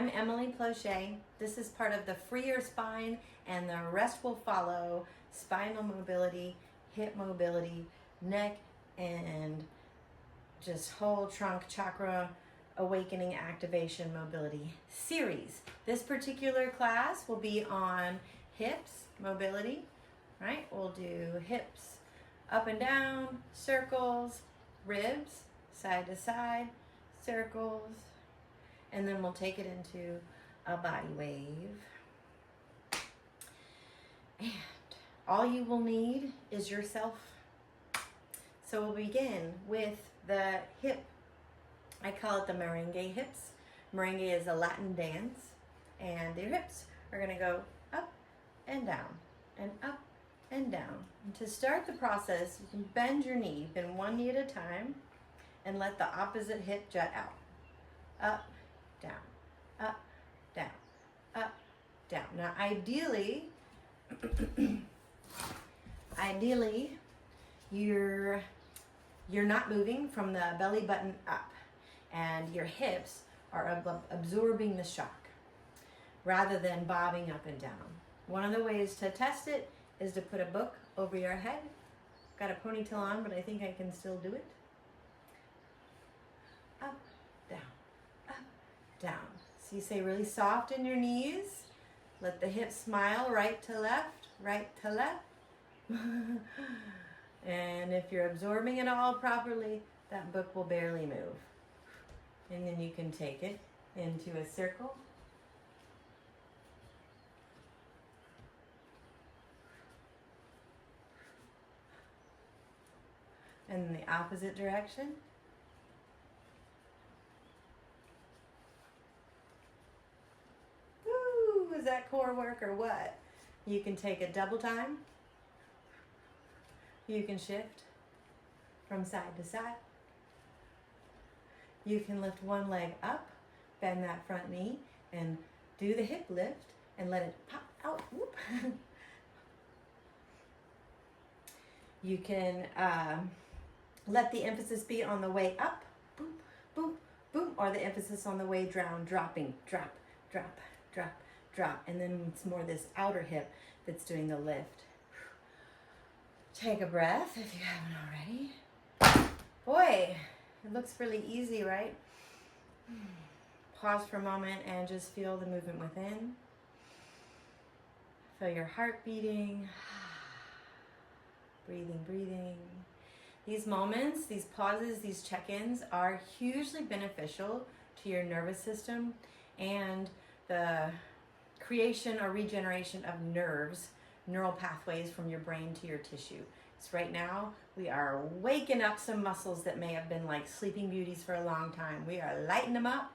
I'm Emily Plochet. This is part of the Free Your Spine and the rest will follow: spinal mobility, hip mobility, neck, and just whole trunk chakra awakening activation mobility series. This particular class will be on hips mobility, right? We'll do hips up and down, circles, ribs, side to side, circles, and then we'll take it into a body wave. And all you will need is yourself. So we'll begin with the hip. I call it the merengue hips. Merengue is a Latin dance, and your hips are gonna go up and down, and up and down. And to start the process, you can bend your knee, bend one knee at a time, and let the opposite hip jut out. Up, down, up, down, up, down. Now ideally, you're not moving from the belly button up, and your hips are absorbing the shock rather than bobbing up and down. One of the ways to test it is to put a book over your head. Got a ponytail on, but I think I can still do it. Up, down, up, down. So you stay really soft in your knees. Let the hips smile, right to left, right to left. And if you're absorbing it all properly, that book will barely move. And then you can take it into a circle. And in the opposite direction. Woo! Is that core work or what? You can take it double time. You can shift from side to side. You can lift one leg up, bend that front knee, and do the hip lift and let it pop out. Whoop. You can let the emphasis be on the way up, boom, boom, boom, or the emphasis on the way down, dropping, drop, drop, drop, drop. And then it's more this outer hip that's doing the lift. Take a breath if you haven't already. Boy, it looks really easy, right? Pause for a moment and just feel the movement within. Feel your heart beating. Breathing, breathing. These moments, these pauses, these check-ins are hugely beneficial to your nervous system and the creation or regeneration of nerves, neural pathways from your brain to your tissue. So right now, we are waking up some muscles that may have been like sleeping beauties for a long time. We are lighting them up.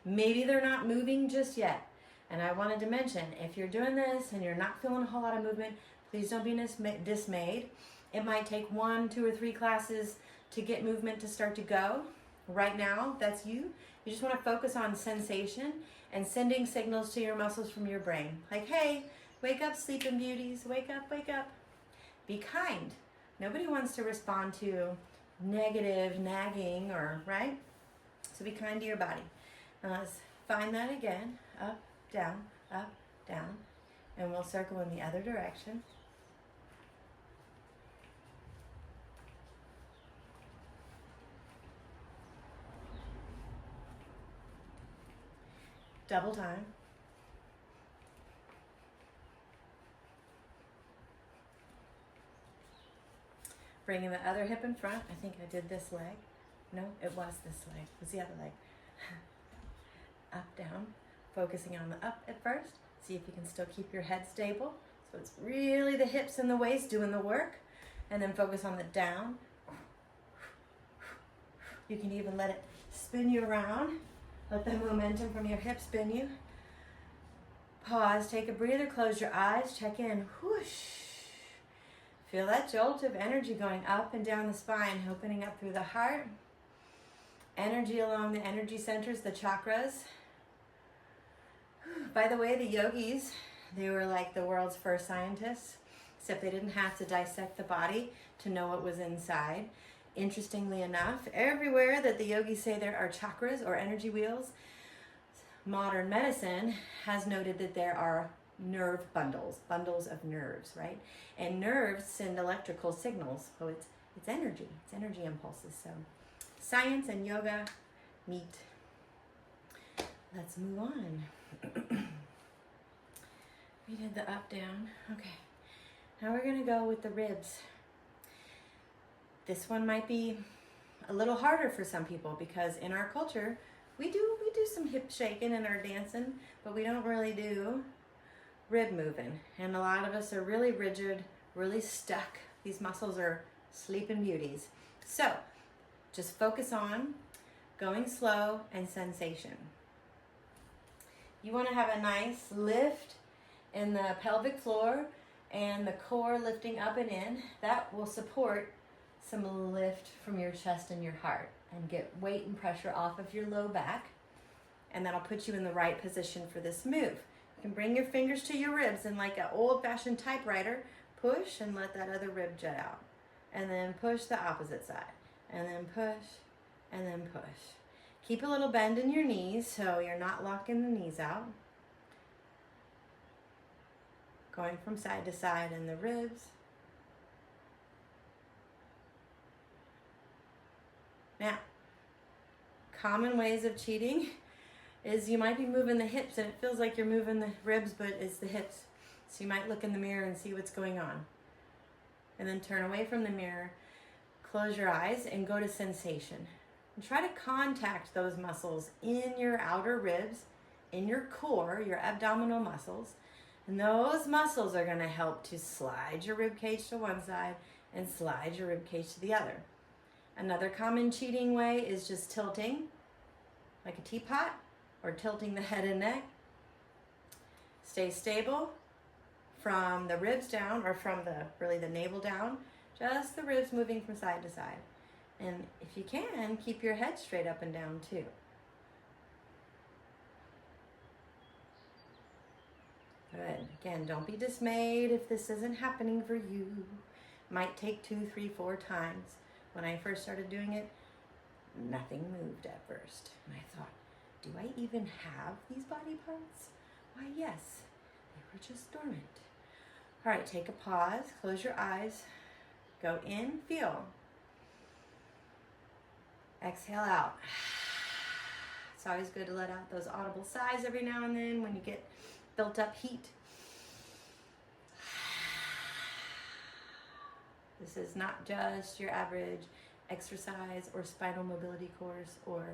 Maybe they're not moving just yet. And I wanted to mention, if you're doing this and you're not feeling a whole lot of movement, please don't be dismayed. It might take 1, 2, or 3 classes to get movement to start to go. Right now, that's you. You just want to focus on sensation and sending signals to your muscles from your brain. Like, hey, wake up, sleeping beauties. Wake up, wake up. Be kind. Nobody wants to respond to negative nagging or, right? So be kind to your body. Now let's find that again. Up, down, and we'll circle in the other direction. Double time. Bringing the other hip in front. I think I did this leg. No, it was this leg. It was the other leg. Up, down. Focusing on the up at first. See if you can still keep your head stable. So it's really the hips and the waist doing the work. And then focus on the down. You can even let it spin you around. Let the momentum from your hips spin you. Pause, take a breather, close your eyes, check in. Whoosh. Feel that jolt of energy going up and down the spine, opening up through the heart. Energy along the energy centers, the chakras. By the way, the yogis, they were like the world's first scientists, except they didn't have to dissect the body to know what was inside. Interestingly enough, everywhere that the yogis say there are chakras or energy wheels, modern medicine has noted that there are nerve bundles of nerves, right? And nerves send electrical signals, so it's energy impulses. So science and yoga meet. Let's move on. We did the up, down. Okay. Now we're gonna go with the ribs. This one might be a little harder for some people because in our culture, we do some hip shaking and our dancing, but we don't really do rib moving. And a lot of us are really rigid, really stuck. These muscles are sleeping beauties. So just focus on going slow and sensation. You want to have a nice lift in the pelvic floor and the core lifting up and in. That will support some lift from your chest and your heart and get weight and pressure off of your low back. And that'll put you in the right position for this move. You can bring your fingers to your ribs and like an old-fashioned typewriter, push and let that other rib jet out. And then push the opposite side. And then push, and then push. Keep a little bend in your knees so you're not locking the knees out. Going from side to side in the ribs. Now, common ways of cheating is you might be moving the hips and it feels like you're moving the ribs, but it's the hips. So you might look in the mirror and see what's going on. And then turn away from the mirror, close your eyes and go to sensation. And try to contact those muscles in your outer ribs, in your core, your abdominal muscles. And those muscles are gonna help to slide your rib cage to one side and slide your rib cage to the other. Another common cheating way is just tilting like a teapot or tilting the head and neck. Stay stable from the ribs down or from the navel down, just the ribs moving from side to side. And if you can, keep your head straight up and down too. Good. Again, don't be dismayed if this isn't happening for you. Might take 2, 3, 4 times. When I first started doing it, nothing moved at first. And I thought, do I even have these body parts? Why, yes, they were just dormant. All right, take a pause, close your eyes, go in, feel. Exhale out. It's always good to let out those audible sighs every now and then when you get built up heat. This is not just your average exercise or spinal mobility course or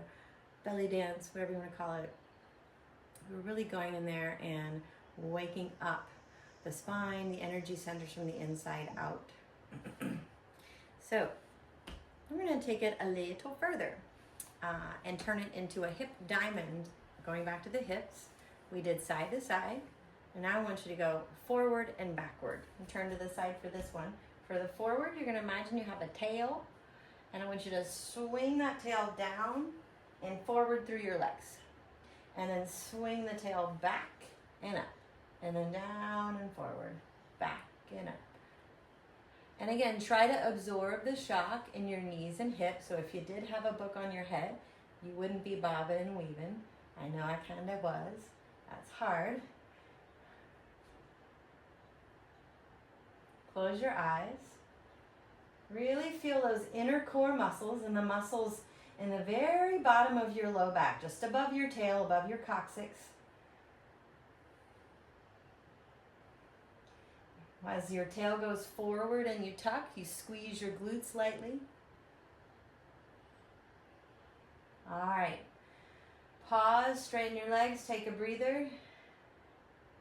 belly dance, whatever you want to call it. We're really going in there and waking up the spine, the energy centers from the inside out. So we're going to take it a little further and turn it into a hip diamond. Going back to the hips, we did side to side. And now I want you to go forward and backward. And turn to the side for this one. For the forward, you're going to imagine you have a tail. And I want you to swing that tail down and forward through your legs. And then swing the tail back and up. And then down and forward, back and up. And again, try to absorb the shock in your knees and hips. So if you did have a book on your head, you wouldn't be bobbing and weaving. I know I kind of was. That's hard. Close your eyes. Really feel those inner core muscles and the muscles in the very bottom of your low back, just above your tail, above your coccyx. As your tail goes forward and you tuck, you squeeze your glutes lightly. All right. Pause, straighten your legs, take a breather.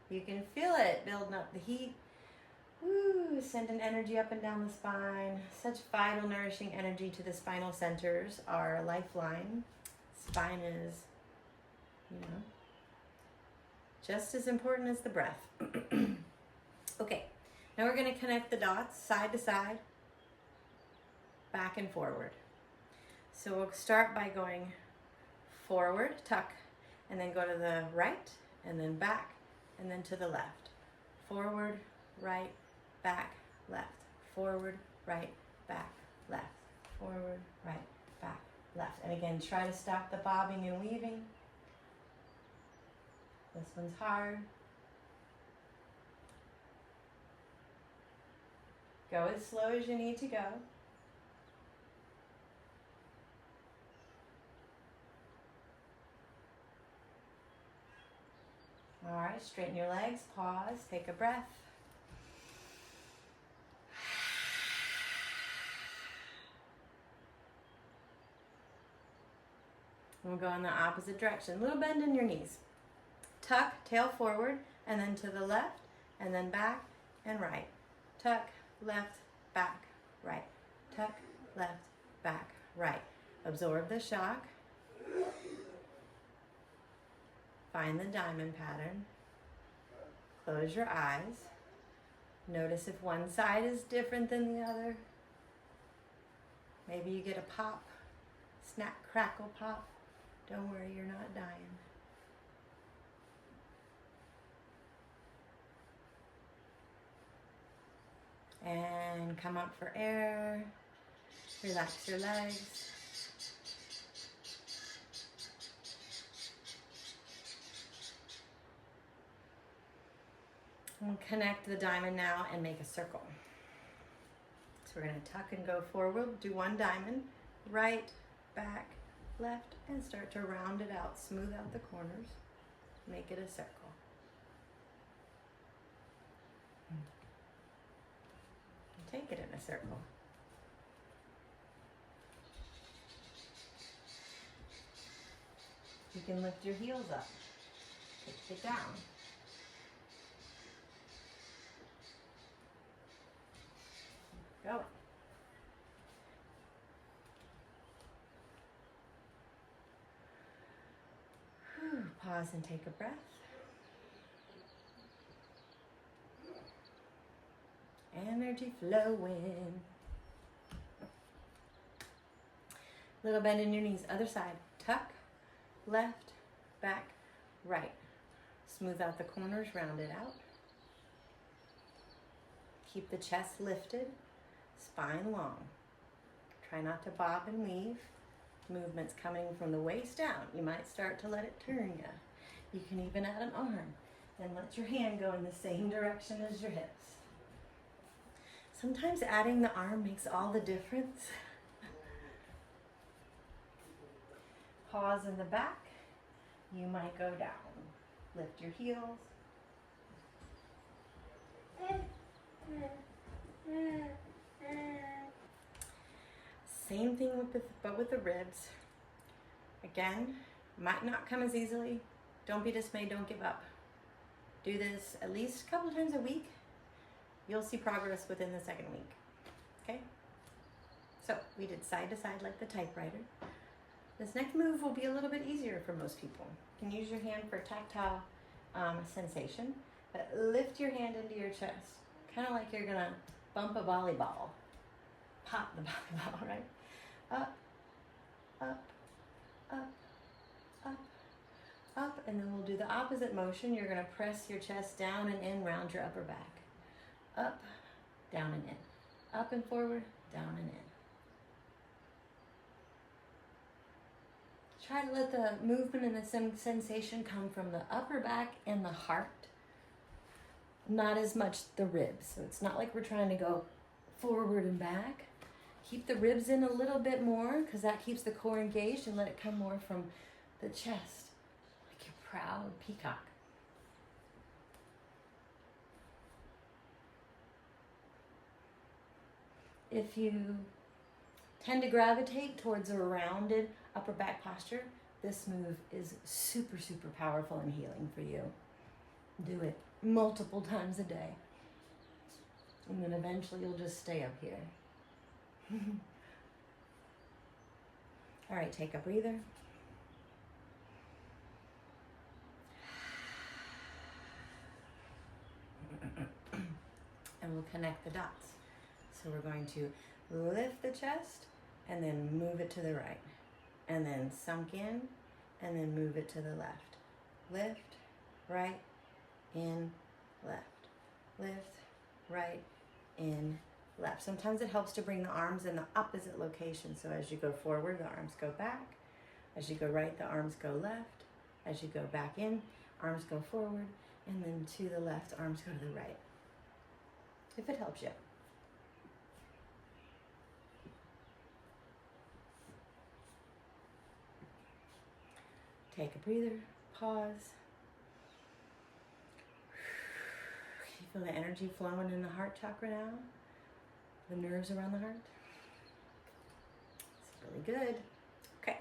You can feel it building up the heat. Woo, sending energy up and down the spine. Such vital, nourishing energy to the spinal centers, our lifeline. Spine is, just as important as the breath. Okay, now we're going to connect the dots side to side, back and forward. So we'll start by going forward, tuck, and then go to the right, and then back, and then to the left. Forward, right, back, left. Forward, right, back, left. Forward, right, back, left. And again, try to stop the bobbing and weaving. This one's hard. Go as slow as you need to go. All right, straighten your legs, pause, take a breath. We'll go in the opposite direction. Little bend in your knees. Tuck, tail forward, and then to the left, and then back and right. Tuck, left, back, right. Tuck, left, back, right. Absorb the shock. Find the diamond pattern. Close your eyes. Notice if one side is different than the other. Maybe you get a pop, snap, crackle, pop. Don't worry, you're not dying. And come up for air. Relax your legs. And connect the diamond now and make a circle. So we're going to tuck and go forward. Do one diamond, right, back, left, and start to round it out. Smooth out the corners. Make it a circle. Take it in a circle. You can lift your heels up. Take it down. Go. Pause and take a breath. Energy flowing. Little bend in your knees. Other side. Tuck, left, back, right. Smooth out the corners, round it out. Keep the chest lifted, spine long. Try not to bob and weave. Movement's coming from the waist down. You might start to let it turn you. You can even add an arm and let your hand go in the same direction as your hips. Sometimes adding the arm makes all the difference. Pause in the back. You might go down. Lift your heels. Same thing but with the ribs. Again, might not come as easily. Don't be dismayed, don't give up. Do this at least a couple times a week. You'll see progress within the second week. Okay? So we did side to side like the typewriter. This next move will be a little bit easier for most people. You can use your hand for tactile sensation, but lift your hand into your chest, kind of like you're gonna bump a volleyball. Pop the volleyball, right? Up, up, up, up, up, and then we'll do the opposite motion. You're gonna press your chest down and in, round your upper back. Up, down and in. Up and forward, down and in. Try to let the movement and the sensation come from the upper back and the heart, not as much the ribs. So it's not like we're trying to go forward and back. Keep the ribs in a little bit more because that keeps the core engaged, and let it come more from the chest, like you're proud peacock. If you tend to gravitate towards a rounded upper back posture, this move is super, super powerful and healing for you. Do it multiple times a day. And then eventually you'll just stay up here. All right, take a breather. And we'll connect the dots. So we're going to lift the chest and then move it to the right. And then sunk in and then move it to the left. Lift, right, in, left. Lift, right, in, left. Sometimes it helps to bring the arms in the opposite location. So as you go forward, the arms go back. As you go right, the arms go left. As you go back in, arms go forward, and then to the left, arms go to the right. If it helps you. Take a breather, pause. You feel the energy flowing in the heart chakra now? The nerves around the heart? It's really good. Okay,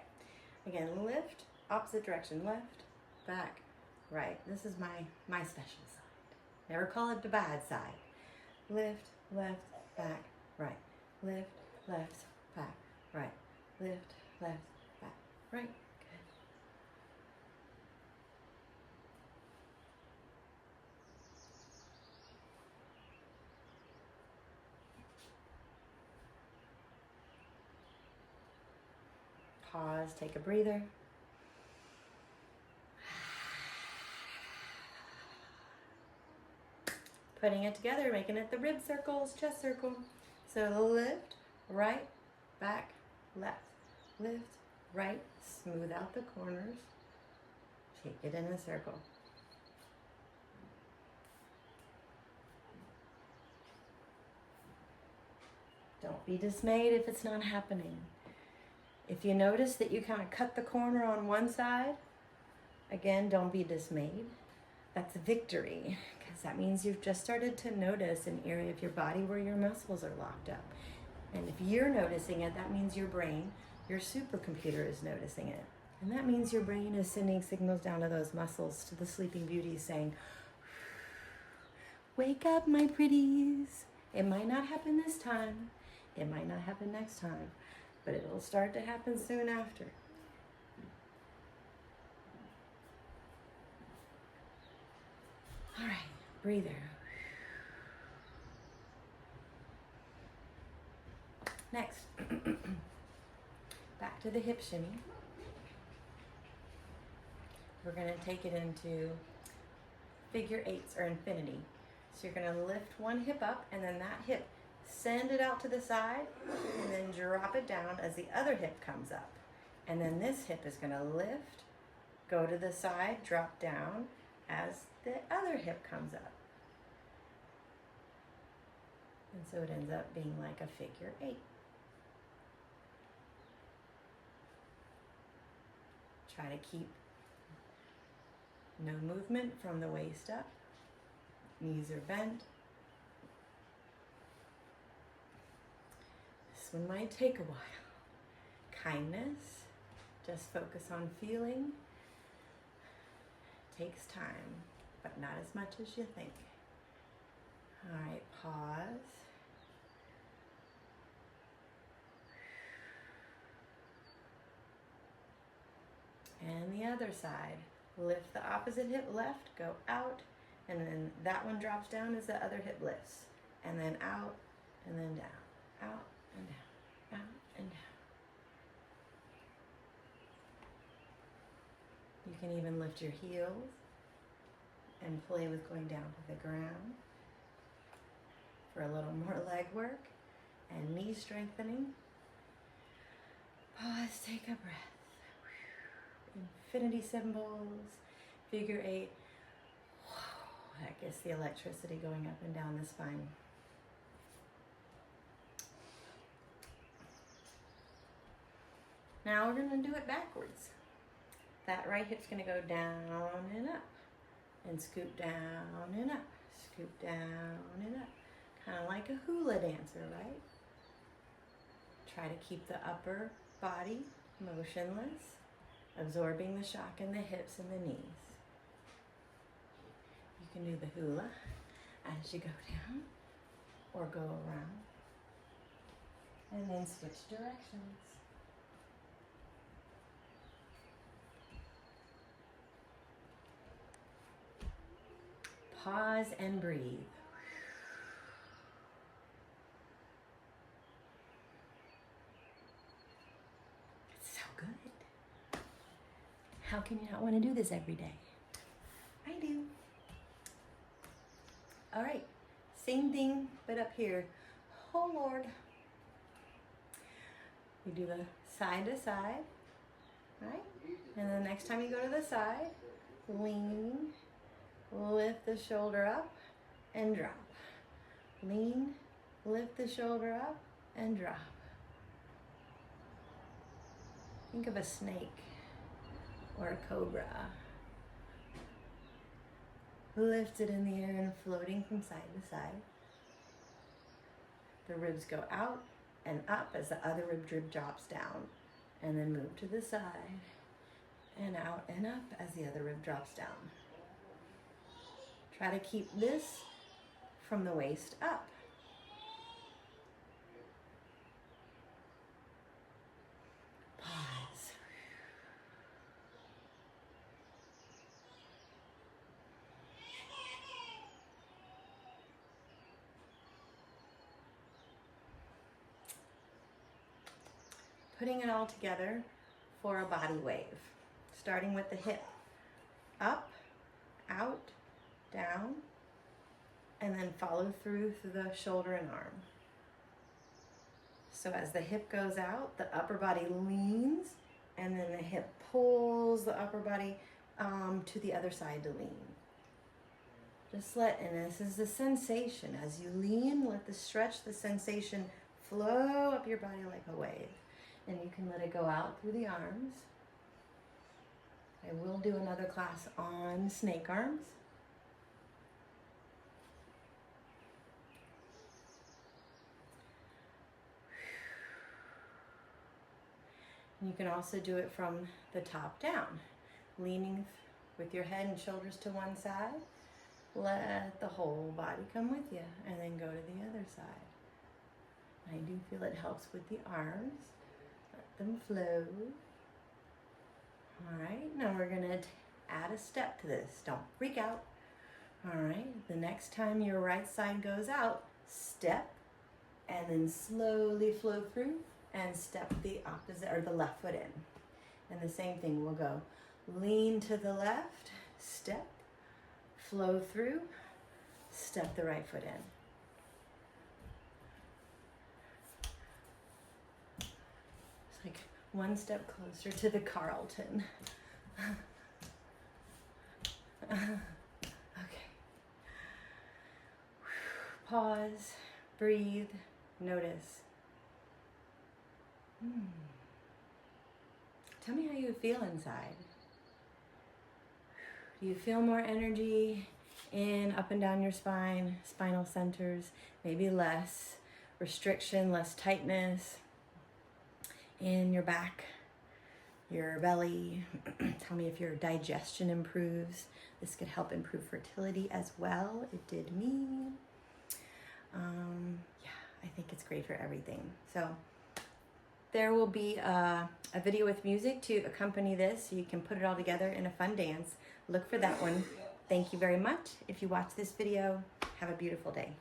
again, lift, opposite direction, left, back, right. This is my special side. Never call it the bad side. Lift, left, back, right. Lift, left, back, right. Lift, left, back, right. Good. Pause, take a breather. Putting it together, making it the rib circles, chest circle. So lift, right, back, left. Lift, right, smooth out the corners. Take it in a circle. Don't be dismayed if it's not happening. If you notice that you kind of cut the corner on one side, again, don't be dismayed. That's a victory, because that means you've just started to notice an area of your body where your muscles are locked up. And if you're noticing it, that means your brain, your supercomputer, is noticing it. And that means your brain is sending signals down to those muscles, to the sleeping beauties, saying, wake up, my pretties. It might not happen this time. It might not happen next time, but it'll start to happen soon after. All right, breather. Next, back to the hip shimmy. We're going to take it into figure eights or infinity. So you're going to lift one hip up, and then that hip, send it out to the side, and then drop it down as the other hip comes up. And then this hip is going to lift, go to the side, drop down as the other hip comes up. And so it ends up being like a figure eight. Try to keep no movement from the waist up. Knees are bent. This one might take a while. Kindness, just focus on feeling. Takes time, but not as much as you think. All right, pause. And the other side. Lift the opposite hip left, go out, and then that one drops down as the other hip lifts. And then out, and then down, out, and down, out, and down. You can even lift your heels and play with going down to the ground for a little more leg work and knee strengthening. Pause, take a breath. Infinity symbols, figure eight. That gets the electricity going up and down the spine. Now we're going to do it backwards. That right hip's going to go down and up, and scoop down and up, scoop down and up. Kind of like a hula dancer, right? Try to keep the upper body motionless, absorbing the shock in the hips and the knees. You can do the hula as you go down or go around, and then switch directions. Pause and breathe. It's so good. How can you not want to do this every day? I do. All right, same thing, but up here. Oh Lord. We do the side to side, right? And then next time you go to the side, lean, lift the shoulder up and drop. Lean, lift the shoulder up and drop. Think of a snake or a cobra. Lift it in the air and floating from side to side. The ribs go out and up as the other rib drops down, and then move to the side and out and up as the other rib drops down. Try to keep this from the waist up. Pause. Putting it all together for a body wave, starting with the hip, up, out, down, and then follow through the shoulder and arm. So as the hip goes out, the upper body leans, and then the hip pulls the upper body to the other side to lean. Just and this is the sensation. As you lean, let the stretch, the sensation flow up your body like a wave. And you can let it go out through the arms. I will do another class on snake arms. You can also do it from the top down, leaning with your head and shoulders to one side. Let the whole body come with you, and then go to the other side. I do feel it helps with the arms. Let them flow. All right, now we're gonna add a step to this. Don't freak out. All right, the next time your right side goes out, step, and then slowly flow through and step the opposite or the left foot in. And the same thing, we'll go lean to the left, step, flow through, step the right foot in. It's like one step closer to the Carlton. Okay. Pause, breathe, notice. Tell me how you feel inside. Do you feel more energy in, up and down your spine, spinal centers? Maybe less restriction, less tightness in your back, your belly. Tell me if your digestion improves. This could help improve fertility as well. It did me. Yeah, I think it's great for everything. So there will be a video with music to accompany this, so you can put it all together in a fun dance. Look for that one. Thank you very much. If you watch this video, have a beautiful day.